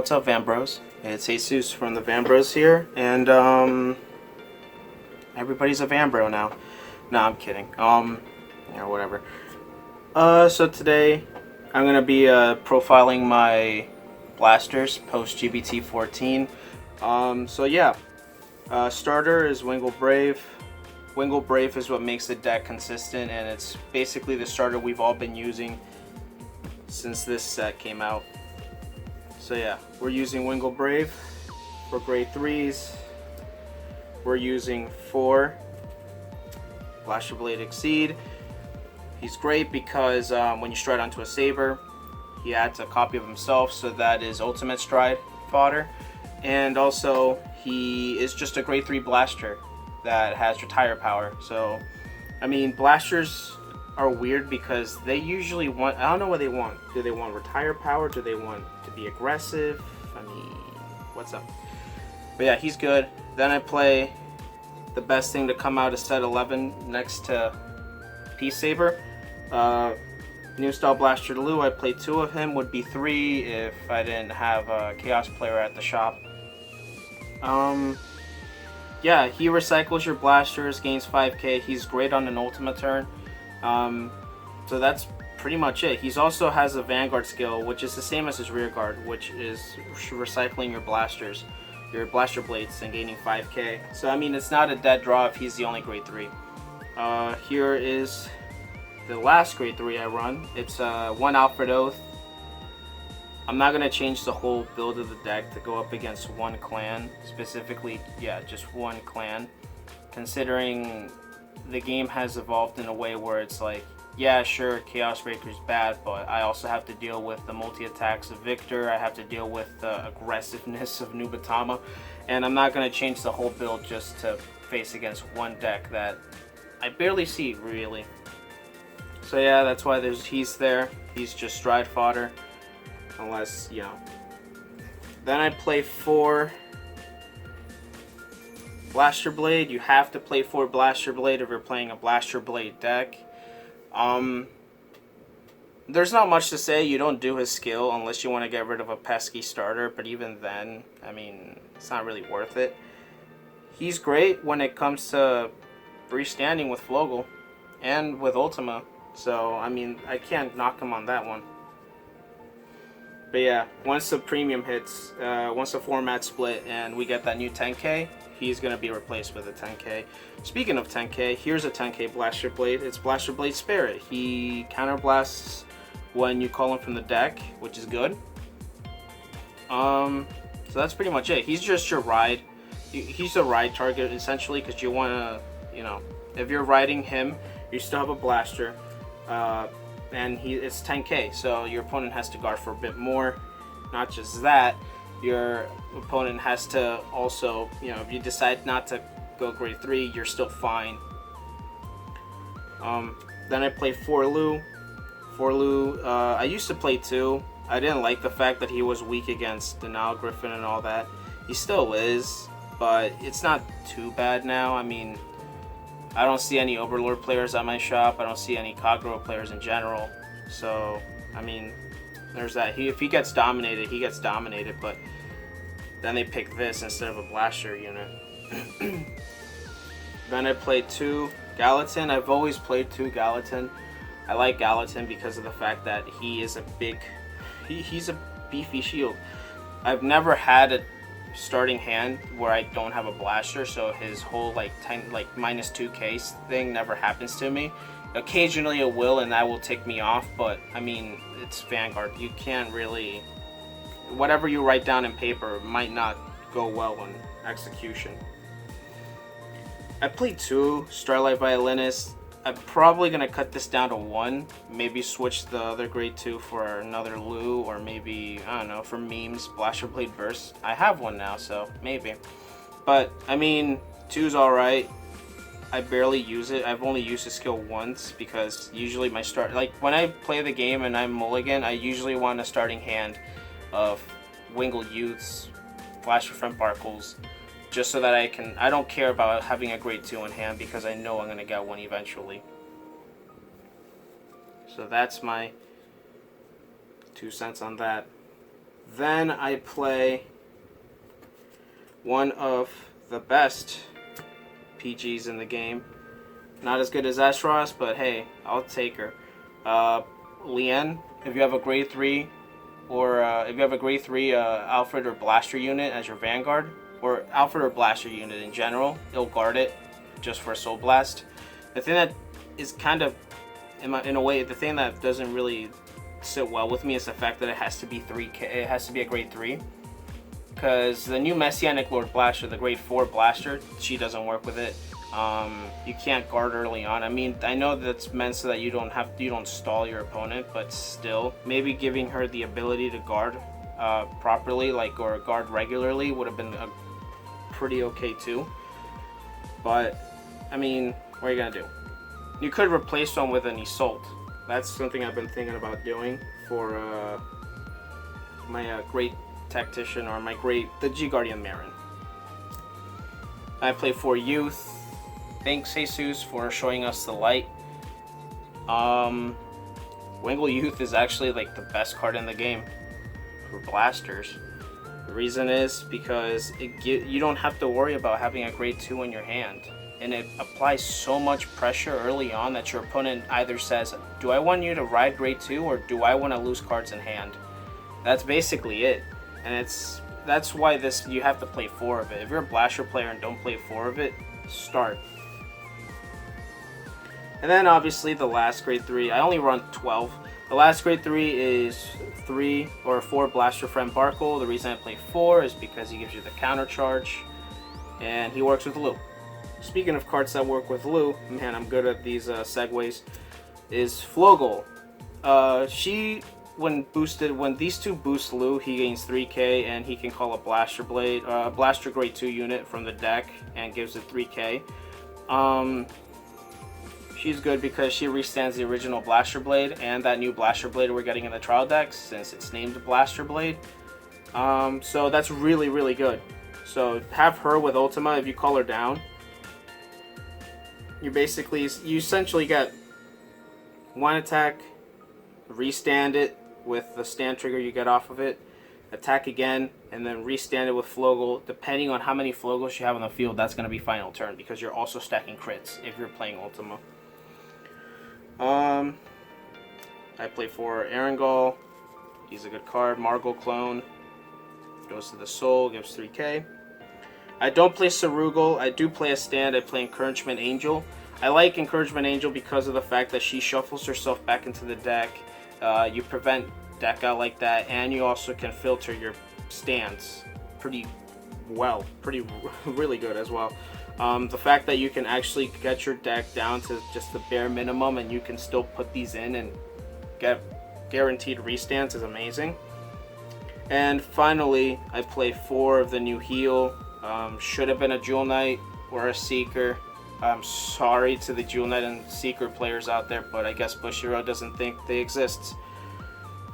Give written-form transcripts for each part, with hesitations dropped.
what's up, Van Bros? It's Jesus from the Van Bros here, and everybody's a Van Bro now. No, I'm kidding. Whatever. So today I'm gonna be profiling my blasters post GBT 14. Starter is Wingle Brave. Wingle Brave is what makes the deck consistent, and it's basically the starter we've all been using since this set came out. So yeah, we're using Wingle Brave for grade 3s. We're using 4 Blaster Blade Exceed. He's great because when you stride onto a Saber, he adds a copy of himself, so that is ultimate stride fodder. And also, he is just a grade 3 blaster that has retire power. So, I mean, blasters are weird because they usually want, I don't know what they want. Do they want retire power? Do they want to be aggressive? I mean, what's up? But yeah, he's good. Then I play the best thing to come out of set 11 next to Peace Saber. New Style Blaster Lou, I played 2 of him, would be 3 if I didn't have a Chaos player at the shop. Yeah, he recycles your blasters, gains 5k, he's great on an ultimate turn. So that's pretty much it. He also has a Vanguard skill, which is the same as his rear guard, which is recycling your blasters, your blaster blades, and gaining 5k. So I mean, it's not a dead draw if he's the only grade 3. Here is the last grade 3 I run. It's 1 Alfred Oath. I'm not going to change the whole build of the deck to go up against one clan. Specifically, yeah, just one clan. Considering the game has evolved in a way where it's like, yeah, sure, Chaos Breaker's bad, but I also have to deal with the multi-attacks of Victor. I have to deal with the aggressiveness of Nubatama. And I'm not going to change the whole build just to face against one deck that I barely see, really. So yeah, that's why he's there. He's just stride fodder. Unless, you know. Then I play 4 Blaster Blade. You have to play 4 Blaster Blade if you're playing a Blaster Blade deck. There's not much to say. You don't do his skill unless you want to get rid of a pesky starter, but even then, I mean, it's not really worth it. He's great when it comes to freestanding with Flogel and with Ultima. So, I mean, I can't knock him on that one. But yeah, once the premium hits, once the format split and we get that new 10k, he's going to be replaced with a 10k. Speaking of 10k, here's a 10k Blaster Blade. It's Blaster Blade Spirit. He counterblasts when you call him from the deck, which is good. So that's pretty much it. He's just your ride. He's a ride target, essentially, because you want to, you know, if you're riding him, you still have a blaster. And it's 10k, so your opponent has to guard for a bit more. Not just that, your opponent has to also, you know, if you decide not to go grade 3, you're still fine. Then I play 4 Lou. 4 Lou, I used to play 2. I didn't like the fact that he was weak against the Nile Griffin and all that. He still is, but it's not too bad now. I mean, I don't see any Overlord players at my shop. I don't see any Kagero players in general. So, I mean, there's that. If he gets dominated, he gets dominated. But then they pick this instead of a blaster unit. Then I played 2 Gallatin. I've always played 2 Gallatin. I like Gallatin because of the fact that he is a big... He's a beefy shield. I've never had a starting hand where I don't have a blaster, so his whole like minus 2k thing never happens to me. Occasionally it will, and that will tick me off, but I mean, it's Vanguard. You can't really, whatever you write down in paper might not go well in execution. I played 2 Starlight Violinist. I'm probably gonna cut this down to 1, maybe switch the other grade 2 for another Lou, or maybe, I don't know, for memes, Blaster Blade Burst. I have one now, so maybe. But, I mean, 2's alright. I barely use it. I've only used the skill once, because usually my start, like, when I play the game and I'm mulligan, I usually want a starting hand of Wingle Youths, Flash Friend Barkles, just so that I don't care about having a grade 2 in hand, because I know I'm going to get one eventually. So that's my 2 cents on that. Then I play one of the best PGs in the game. Not as good as Ashros, but hey, I'll take her. Lien, if you have a grade 3, or if you have a grade 3 Alfred or Blaster unit as your Vanguard, or Alfred or Blaster unit in general, it'll guard it just for a Soul Blast. The thing that is kind of, in a way, the thing that doesn't really sit well with me is the fact that it has to be 3K. It has to be a grade 3. Because the new Messianic Lord Blaster, the grade 4 Blaster, she doesn't work with it. You can't guard early on. I mean, I know that's meant so that you don't stall your opponent, but still, maybe giving her the ability to guard properly, or guard regularly, would have been pretty okay too. But I mean, what are you gonna do? You could replace one with an Assault. That's something I've been thinking about doing for my great tactician, or the G Guardian Marin. I play 4 Youth. Thanks Jesus for showing us the light. Wingle Youth is actually like the best card in the game for blasters. The reason is because you don't have to worry about having a grade 2 in your hand, and it applies so much pressure early on that your opponent either says, do I want you to ride grade 2, or do I want to lose cards in hand? That's basically it. And that's why you have to play 4 of it. If you're a Blaster player and don't play 4 of it, start. And then obviously the last grade 3, I only run 12. The last grade 3 is 3 or 4 Blaster Friend Barkle. The reason I play 4 is because he gives you the counter charge, and he works with Lu. Speaking of cards that work with Lu, man, I'm good at these segues, is Flogel. When these two boost Lu, he gains 3k, and he can call a Blaster Blade, Blaster grade 2 unit from the deck, and gives it 3k. She's good because she restands the original Blaster Blade and that new Blaster Blade we're getting in the trial decks, since it's named Blaster Blade. So that's really, really good. So have her with Ultima. If you call her down, you essentially get 1 attack, restand it with the stand trigger you get off of it, attack again, and then restand it with Flogel. Depending on how many Flogels you have on the field, that's going to be final turn, because you're also stacking crits if you're playing Ultima. I play 4 Erangel. He's a good card. Margot Clone. Goes to the soul, gives 3k. I don't play Cerugal. I do play a stand. I play Encouragement Angel. I like Encouragement Angel because of the fact that she shuffles herself back into the deck. You prevent deck out like that, and you also can filter your stands pretty well. Really good as well. The fact that you can actually get your deck down to just the bare minimum, and you can still put these in and get guaranteed restands, is amazing. And finally, I play 4 of the new heal. Should have been a Jewel Knight or a Seeker. I'm sorry to the Jewel Knight and Seeker players out there, but I guess Bushiroad doesn't think they exist.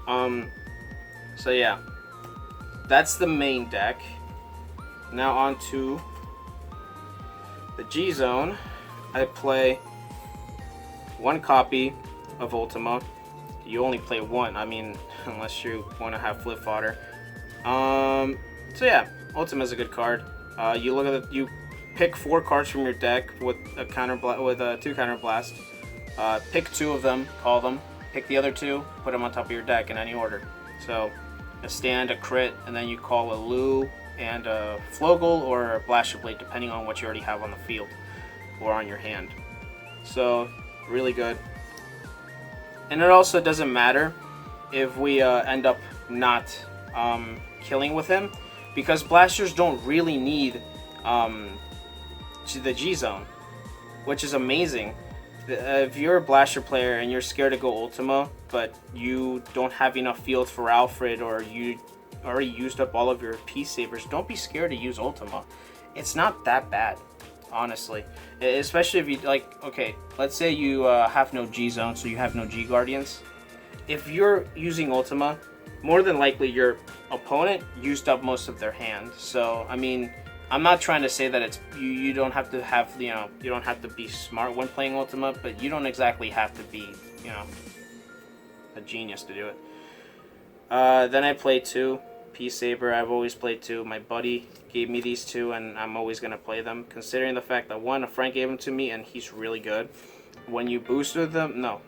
So yeah, that's the main deck. Now on to the G Zone. I play 1 copy of Ultima. You only play 1, I mean, unless you want to have flip fodder. So yeah, Ultima is a good card. You pick 4 cards from your deck with a 2 counter blast. Pick 2 of them, call them. Pick the other 2, put them on top of your deck in any order. So a stand, a crit, and then you call a Lu and a Flogel or a Blaster Blade, depending on what you already have on the field or on your hand. So really good. And it also doesn't matter if we end up not killing with him, because blasters don't really need the G Zone, which is amazing. If you're a Blaster player and you're scared to go Ultima, but you don't have enough field for Alfred, or you already used up all of your Peace Sabers, don't be scared to use Ultima. It's not that bad, honestly. Especially if you, okay, let's say you have no G Zone, so you have no G Guardians. If you're using Ultima, more than likely your opponent used up most of their hand. So, I mean, I'm not trying to say that it's you don't have to have, you don't have to be smart when playing Ultima, but you don't exactly have to be, a genius to do it. Then I play 2 Peace Saber, I've always played 2. My buddy gave me these 2, and I'm always going to play them, considering the fact that, 1, a friend gave them to me, and he's really good. When you boost with them, no,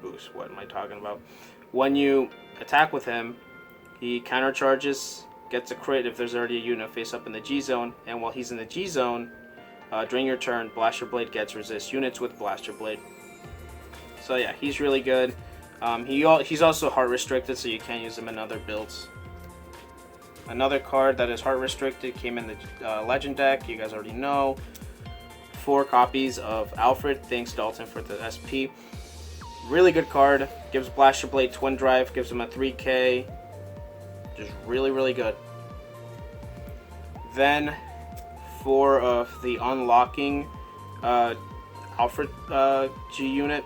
boost, what am I talking about? When you attack with him, he countercharges, gets a crit if there's already a unit face up in the G zone, and while he's in the G zone, during your turn, Blaster Blade gets resist units with Blaster Blade. So yeah, he's really good. He's also heart restricted, so you can't use him in other builds. Another card that is heart restricted came in the Legend deck, you guys already know. 4 copies of Alfred, thanks Dalton for the SP. Really good card, gives Blaster Blade Twin Drive, gives him a 3k. Just really, really good. Then, for the unlocking Alfred G unit,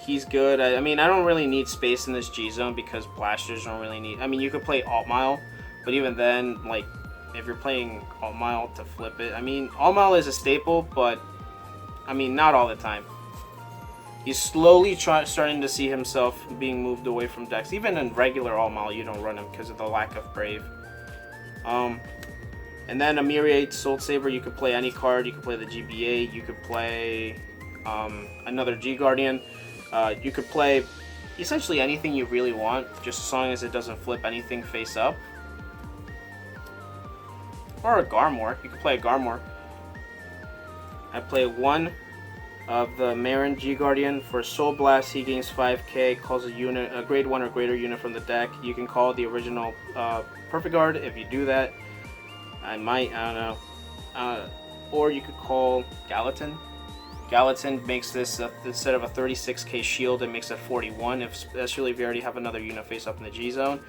he's good. I mean, I don't really need space in this G zone because blasters don't really need. I mean, you could play Alt Mile, but even then, like, if you're playing Alt Mile to flip it, I mean, Alt Mile is a staple, but I mean, not all the time. He's slowly starting to see himself being moved away from decks. Even in regular Alt Mile, you don't run him because of the lack of Brave. And then a Myriad Soul Saber, you could play any card. You could play the GBA. You could play another G Guardian. You could play essentially anything you really want, just as long as it doesn't flip anything face up. Or a Garmor. You could play a Garmor. I play 1 of the Marin G Guardian. For Soul Blast, he gains 5k, calls a grade 1 or greater unit from the deck. You can call the original Perfect Guard. If you do that, I don't know. Or you could call Gallatin. Gallatin makes this, instead of a 36k shield, it makes it 41, especially if you already have another unit face up in the G zone.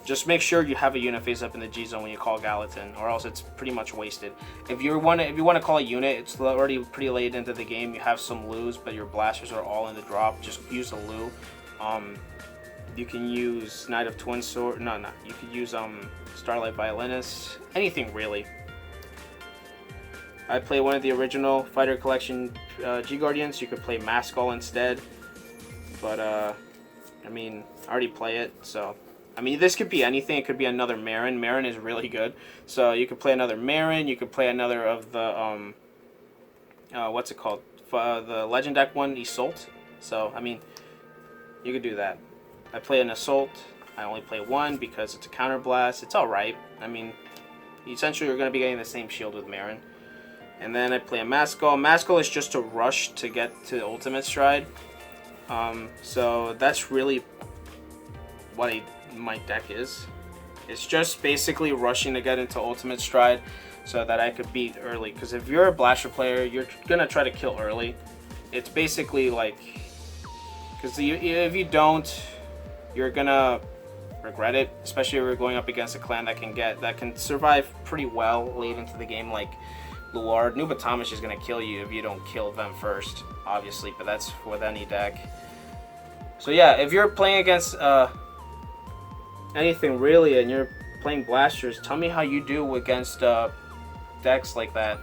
Just make sure you have a unit face up in the G zone when you call Gallatin, or else it's pretty much wasted. If you want to call a unit, it's already pretty late into the game. You have some loos, but your blasters are all in the drop. Just use a loo. You can use Knight of Twin Sword. No. You could use Starlight Violinist. Anything really. I play 1 of the original Fighter Collection G Guardians. You could play Maskall instead, but I mean, I already play it, so. I mean, this could be anything. It could be another Marin. Marin is really good. So you could play another Marin. You could play another of the, what's it called? The Legend deck one, Assault. So, I mean, you could do that. I play an Assault. I only play 1 because it's a counterblast. It's alright. I mean, essentially you're going to be getting the same shield with Marin. And then I play a Maskall. Maskall is just to rush to get to Ultimate Stride. So that's really what my deck is. It's just basically rushing to get into Ultimate Stride so that I could beat early. Because if you're a Blaster player, you're gonna try to kill early. It's basically like, because if you don't, you're gonna regret it. Especially if you're going up against a clan that can survive pretty well late into the game, like Luard. Nubatamish is gonna kill you if you don't kill them first, obviously. But that's with any deck. So yeah, if you're playing against anything really, and you're playing blasters, tell me how you do against decks like that.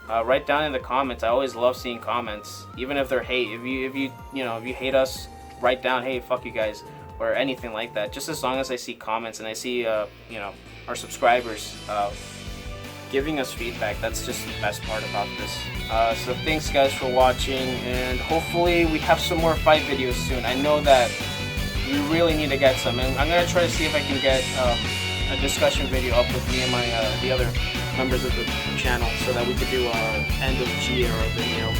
Write down in the comments. I always love seeing comments, even if they're hate. If you hate us, write down, hey, fuck you guys, or anything like that. Just as long as I see comments and I see our subscribers giving us feedback, that's just the best part about this. So thanks guys for watching, and hopefully we have some more fight videos soon. I know that we really need to get some, and I'm gonna try to see if I can get a discussion video up with me and the other members of the channel, so that we could do a end of G era video.